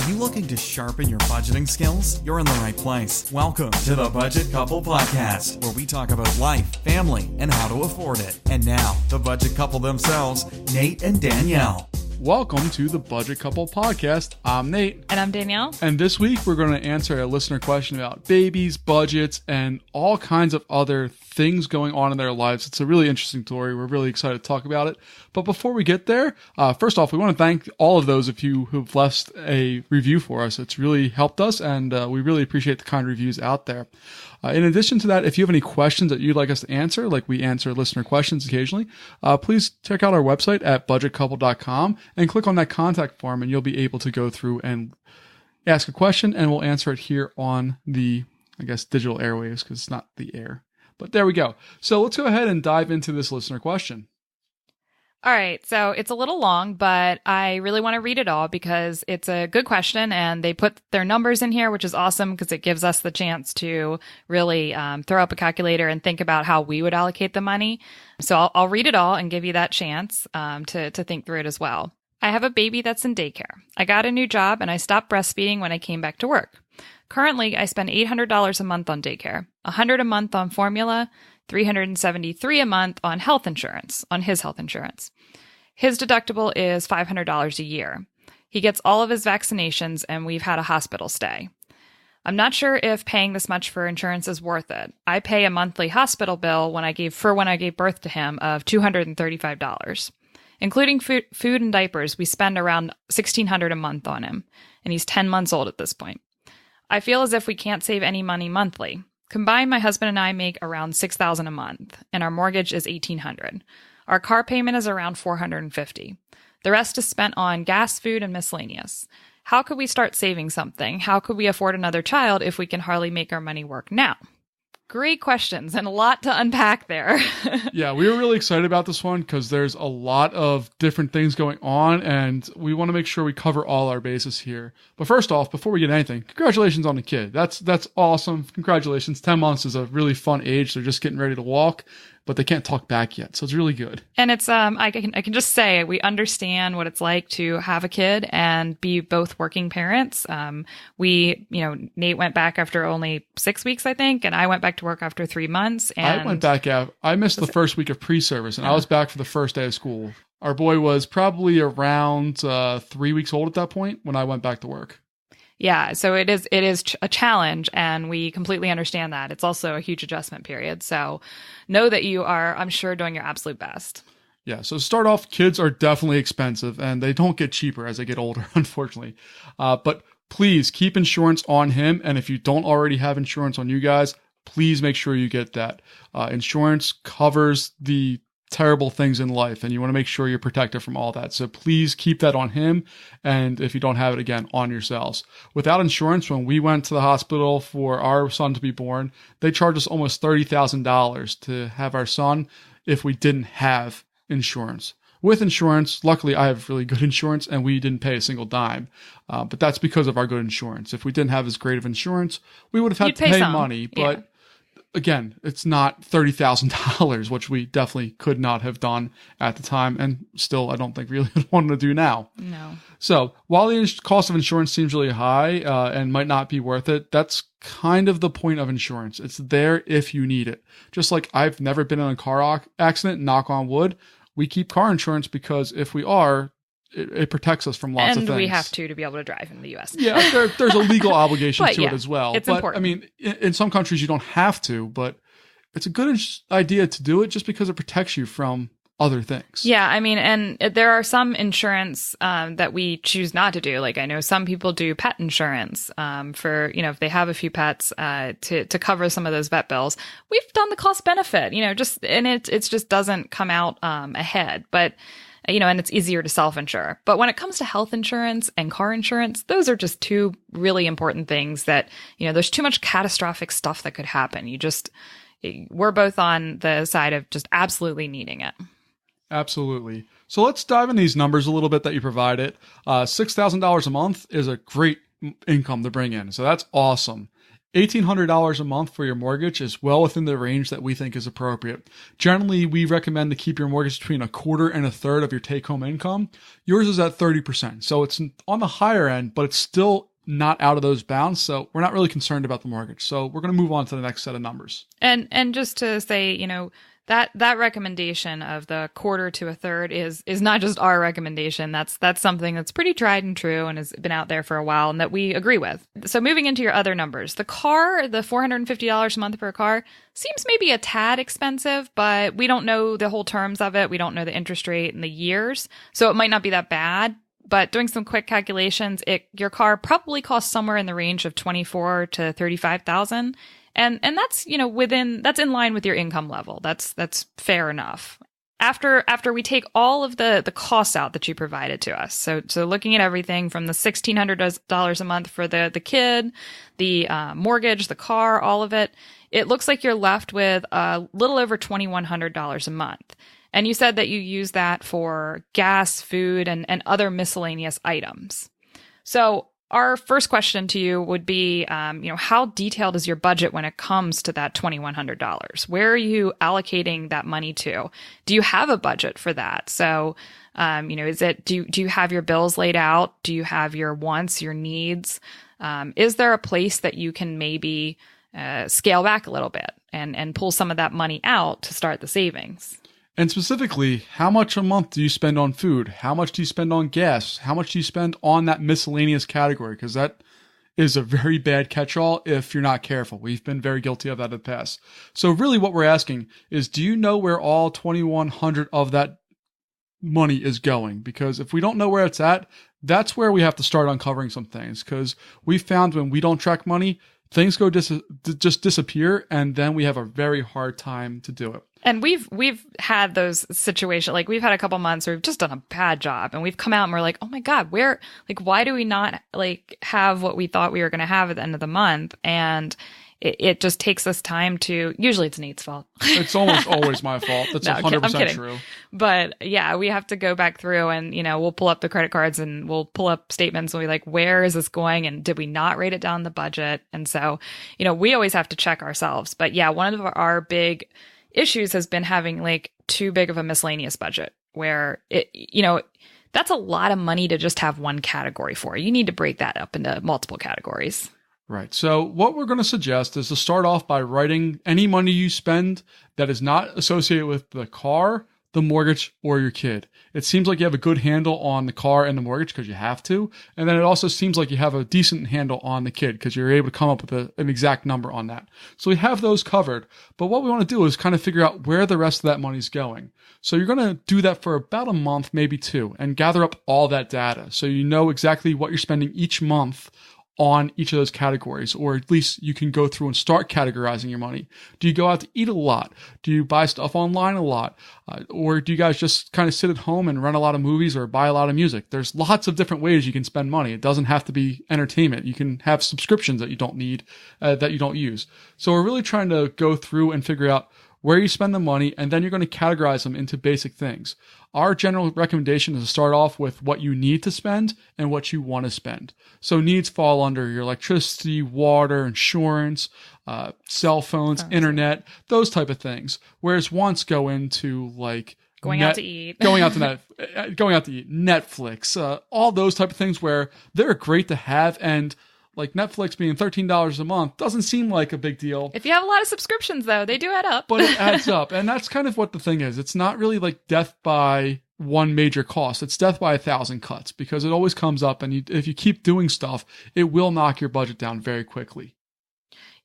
Are you looking to sharpen your budgeting skills? You're in the right place. Welcome to the Budget Couple Podcast, where we talk about life, family, and how to afford it. And now, the Budget Couple themselves, Nate and Danielle. Welcome to the Budget Couple Podcast. I'm Nate. And I'm Danielle. And this week we're going to answer a listener question about babies, budgets, and all kinds of other things going on in their lives. It's a really interesting story. We're really excited to talk about it. But before we get there, first off, we want to thank all of those of you who've left a review for us. It's really helped us, and we really appreciate the kind reviews out there. In addition to that, if you have any questions that you'd like us to answer, like we answer listener questions occasionally, please check out our website at budgetcouple.com and click on that contact form, and you'll be able to go through and ask a question, and we'll answer it here on the, digital airwaves, because it's not the air. But there we go. So let's go ahead and dive into this listener question. All right. So it's a little long, but I really want to read it all because it's a good question and they put their numbers in here, which is awesome because it gives us the chance to really throw up a calculator and think about how we would allocate the money. So I'll read it all and give you that chance to think through it as well. I have a baby that's in daycare. I got a new job and I stopped breastfeeding when I came back to work. Currently, I spend $800 a month on daycare, $100 a month on formula, $373 a month on health insurance, on his health insurance. His deductible is $500 a year. He gets all of his vaccinations and we've had a hospital stay. I'm not sure if paying this much for insurance is worth it. I pay a monthly hospital bill when I gave birth to him of $235. Including food and diapers, we spend around $1,600 a month on him, and he's 10 months old at this point. I feel as if we can't save any money monthly. Combined, my husband and I make around $6,000 a month, and our mortgage is $1,800. Our car payment is around $450. The rest is spent on gas, food, and miscellaneous. How could we start saving something? How could we afford another child if we can hardly make our money work now? Great questions and a lot to unpack there. Yeah, we were really excited about this one because there's a lot of different things going on, and we want to make sure we cover all our bases here. But first off, before we get anything, congratulations on the kid. That's awesome. Congratulations. 10 months is a really fun age. They're just getting ready to walk, but they can't talk back yet. So it's really good. And it's I can just say we understand what it's like to have a kid and be both working parents. Nate went back after only 6 weeks, I think, and I went back to work after 3 months. And I went back out. I missed the first week of pre-service, and I was back for the first day of school. Our boy was probably around 3 weeks old at that point when I went back to work. Yeah, so it is a challenge, and we completely understand that. It's also a huge adjustment period. So know that you are, I'm sure, doing your absolute best. Yeah, so to start off, kids are definitely expensive, and they don't get cheaper as they get older, unfortunately. But please keep insurance on him, and if you don't already have insurance on you guys, please make sure you get that. Insurance covers the terrible things in life, and you want to make sure you're protected from all that. So please keep that on him, and if you don't have it, again, on yourselves. Without insurance, when we went to the hospital for our son to be born, they charged us almost $30,000 to have our son if we didn't have insurance. With insurance, luckily I have really good insurance and we didn't pay a single dime, but that's because of our good insurance. If we didn't have as great of insurance, we would have had to pay money, but yeah. Again, it's not $30,000, which we definitely could not have done at the time, and still I don't think really want to do now. No. So while the cost of insurance seems really high and might not be worth it, that's kind of the point of insurance. It's there if you need it. Just like I've never been in a car accident, knock on wood, we keep car insurance because if we are, it protects us from lots of things. And we have to be able to drive in the U.S. Yeah, there's a legal obligation to yeah, it as well. It's important. I mean, in some countries you don't have to, but it's a good idea to do it just because it protects you from other things. Yeah, I mean, and there are some insurance that we choose not to do. Like I know some people do pet insurance for, if they have a few pets to cover some of those vet bills. We've done the cost benefit, and it just doesn't come out ahead. But and it's easier to self-insure. But when it comes to health insurance and car insurance, those are just two really important things that, there's too much catastrophic stuff that could happen. We're both on the side of just absolutely needing it. Absolutely. So let's dive in these numbers a little bit that you provided. $6,000 a month is a great income to bring in. So that's awesome. $1,800 a month for your mortgage is well within the range that we think is appropriate. Generally, we recommend to keep your mortgage between a quarter and a third of your take-home income. Yours is at 30%, so it's on the higher end, but it's still not out of those bounds, so we're not really concerned about the mortgage. So we're going to move on to the next set of numbers. And just to say, that recommendation of the quarter to a third is not just our recommendation. That's something that's pretty tried and true and has been out there for a while and that we agree with. So moving into your other numbers, the car, the $450 a month for a car seems maybe a tad expensive, but we don't know the whole terms of it. We don't know the interest rate and the years. So it might not be that bad. But doing some quick calculations, your car probably costs somewhere in the range of $24,000 to $35,000. And that's, that's in line with your income level. That's fair enough. After we take all of the costs out that you provided to us. So looking at everything from the $1,600 a month for the kid, the mortgage, the car, all of it, it looks like you're left with a little over $2,100 a month. And you said that you use that for gas, food, and other miscellaneous items. So our first question to you would be, how detailed is your budget when it comes to that $2,100? Where are you allocating that money to? Do you have a budget for that? So, do you have your bills laid out? Do you have your wants, your needs? Is there a place that you can maybe scale back a little bit and pull some of that money out to start the savings? And specifically, how much a month do you spend on food? How much do you spend on gas? How much do you spend on that miscellaneous category? Because that is a very bad catch-all if you're not careful. We've been very guilty of that in the past. So really what we're asking is, do you know where all $2,100 of that money is going? Because if we don't know where it's at, that's where we have to start uncovering some things. Because we found when we don't track money, things go just disappear, and then we have a very hard time to do it. And we've had those situations, like we've had a couple months where we've just done a bad job and we've come out and we're like, oh my God, why do we not have what we thought we were going to have at the end of the month? And it just takes us time to, usually it's Nate's fault. It's almost always my fault. That's 100% true. But yeah, we have to go back through and, we'll pull up the credit cards and we'll pull up statements and we're like, where is this going? And did we not write it down the budget? And so, we always have to check ourselves. But yeah, one of our big issues has been having too big of a miscellaneous budget where that's a lot of money to just have one category for. You need to break that up into multiple categories. Right. So what we're going to suggest is to start off by writing any money you spend that is not associated with the car, the mortgage, or your kid. It seems like you have a good handle on the car and the mortgage because you have to. And then it also seems like you have a decent handle on the kid because you're able to come up with an exact number on that. So we have those covered. But what we want to do is kind of figure out where the rest of that money's going. So you're going to do that for about a month, maybe two, and gather up all that data. So you know exactly what you're spending each month on each of those categories, or at least you can go through and start categorizing your money. Do you go out to eat a lot? Do you buy stuff online a lot? Or do you guys just kind of sit at home and rent a lot of movies or buy a lot of music? There's lots of different ways you can spend money. It doesn't have to be entertainment. You can have subscriptions that you don't need, that you don't use. So we're really trying to go through and figure out where you spend the money, and then you're going to categorize them into basic things. Our general recommendation is to start off with what you need to spend and what you want to spend. So needs fall under your electricity, water, insurance, cell phones, internet, those type of things. Whereas wants go into going out to eat, Netflix, all those type of things where they're great to have, and Netflix being $13 a month doesn't seem like a big deal. If you have a lot of subscriptions, though, they do add up. But it adds up. And that's kind of what the thing is. It's not really like death by one major cost. It's death by 1,000 cuts, because it always comes up. And if you keep doing stuff, it will knock your budget down very quickly.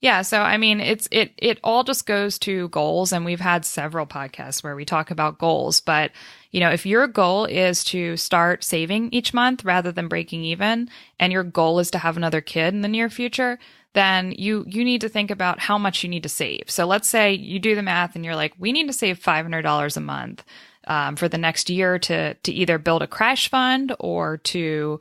Yeah. So, I mean, it all just goes to goals. And we've had several podcasts where we talk about goals. But, if your goal is to start saving each month rather than breaking even, and your goal is to have another kid in the near future, then you need to think about how much you need to save. So let's say you do the math and you're like, we need to save $500 a month for the next year to either build a crash fund or to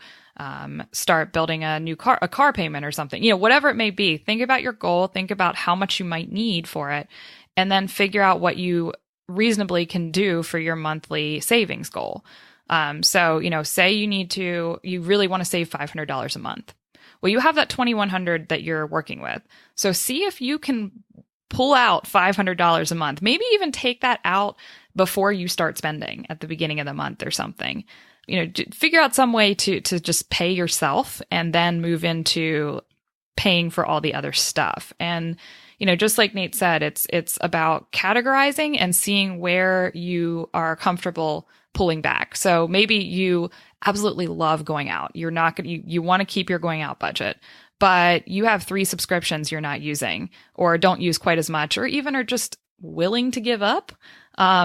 start building a car payment or something, whatever it may be. Think about your goal, think about how much you might need for it, and then figure out what you reasonably can do for your monthly savings goal. So, say you really want to save $500 a month. Well, you have that $2,100 that you're working with. So see if you can pull out $500 a month, maybe even take that out before you start spending at the beginning of the month or something. Figure out some way to just pay yourself and then move into paying for all the other stuff. And, just like Nate said, it's about categorizing and seeing where you are comfortable pulling back. So maybe you absolutely love going out. You want to keep your going out budget, but you have 3 subscriptions you're not using or don't use quite as much, or even are just willing to give up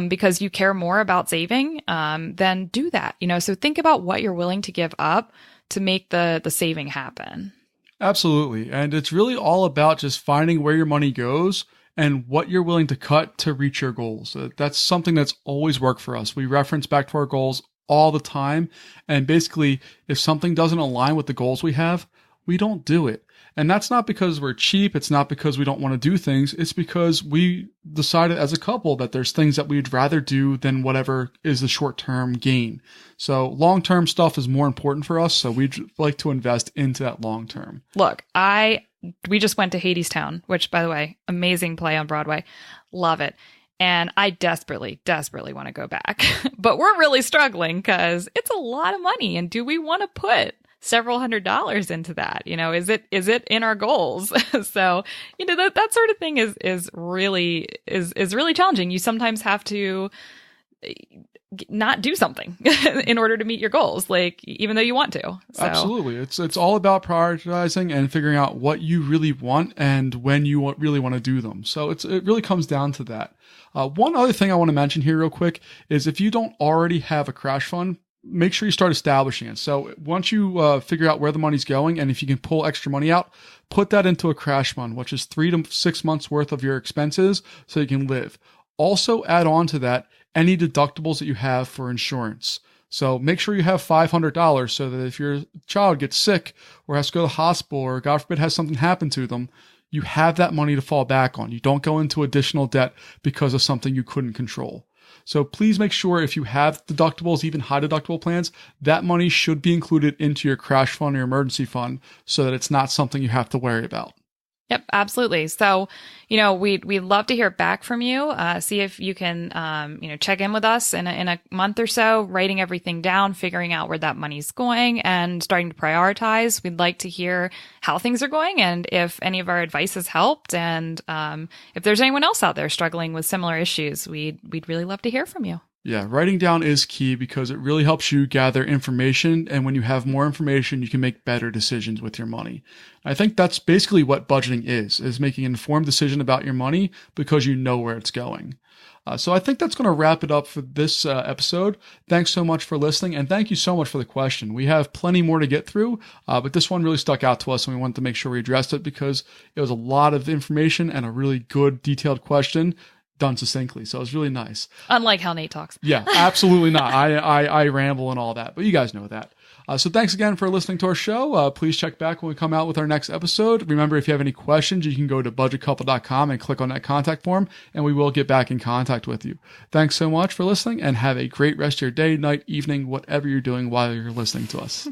because you care more about saving, then do that. So think about what you're willing to give up to make the saving happen. Absolutely. And it's really all about just finding where your money goes and what you're willing to cut to reach your goals. That's something that's always worked for us. We reference back to our goals all the time. And basically, if something doesn't align with the goals we have, we don't do it. And that's not because we're cheap. It's not because we don't want to do things. It's because we decided as a couple that there's things that we'd rather do than whatever is the short-term gain. So long-term stuff is more important for us. So we'd like to invest into that long-term. Look, we just went to Hadestown, which, by the way, amazing play on Broadway. Love it. And I desperately, desperately want to go back. But we're really struggling because it's a lot of money. And do we want to put several $100s into that? Is it in our goals? So, that sort of thing is really challenging. You sometimes have to not do something in order to meet your goals, even though you want to. So. Absolutely. It's all about prioritizing and figuring out what you really want and when you really want to do them. So it really comes down to that. One other thing I want to mention here real quick is if you don't already have a crash fund, make sure you start establishing it. So once you figure out where the money's going, and if you can pull extra money out, put that into a crash fund, which is 3 to 6 months worth of your expenses so you can live. Also add on to that any deductibles that you have for insurance. So make sure you have $500 so that if your child gets sick or has to go to the hospital or God forbid has something happen to them, you have that money to fall back on. You don't go into additional debt because of something you couldn't control. So please make sure if you have deductibles, even high deductible plans, that money should be included into your crash fund or your emergency fund so that it's not something you have to worry about. Yep, absolutely. So, we'd love to hear back from you. See if you can, check in with us in a month or so, writing everything down, figuring out where that money's going and starting to prioritize. We'd like to hear how things are going and if any of our advice has helped. And if there's anyone else out there struggling with similar issues, we'd really love to hear from you. Yeah, writing down is key because it really helps you gather information. And when you have more information, you can make better decisions with your money. I think that's basically what budgeting is making an informed decision about your money because you know where it's going. So I think that's going to wrap it up for this episode. Thanks so much for listening. And thank you so much for the question. We have plenty more to get through, but this one really stuck out to us and we wanted to make sure we addressed it because it was a lot of information and a really good detailed question done succinctly. So it was really nice. Unlike how Nate talks. Yeah, absolutely not. I ramble and all that, but you guys know that. So thanks again for listening to our show. Please check back when we come out with our next episode. Remember, if you have any questions, you can go to budgetcouple.com and click on that contact form, and we will get back in contact with you. Thanks so much for listening, and have a great rest of your day, night, evening, whatever you're doing while you're listening to us.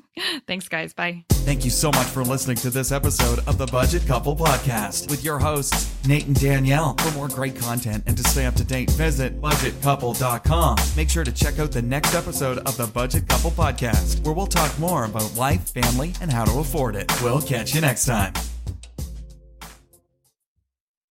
Thanks, guys. Bye. Thank you so much for listening to this episode of the Budget Couple Podcast with your hosts, Nate and Danielle. For more great content and to stay up to date, visit budgetcouple.com. Make sure to check out the next episode of the Budget Couple Podcast, where we'll talk more about life, family, and how to afford it. We'll catch you next time.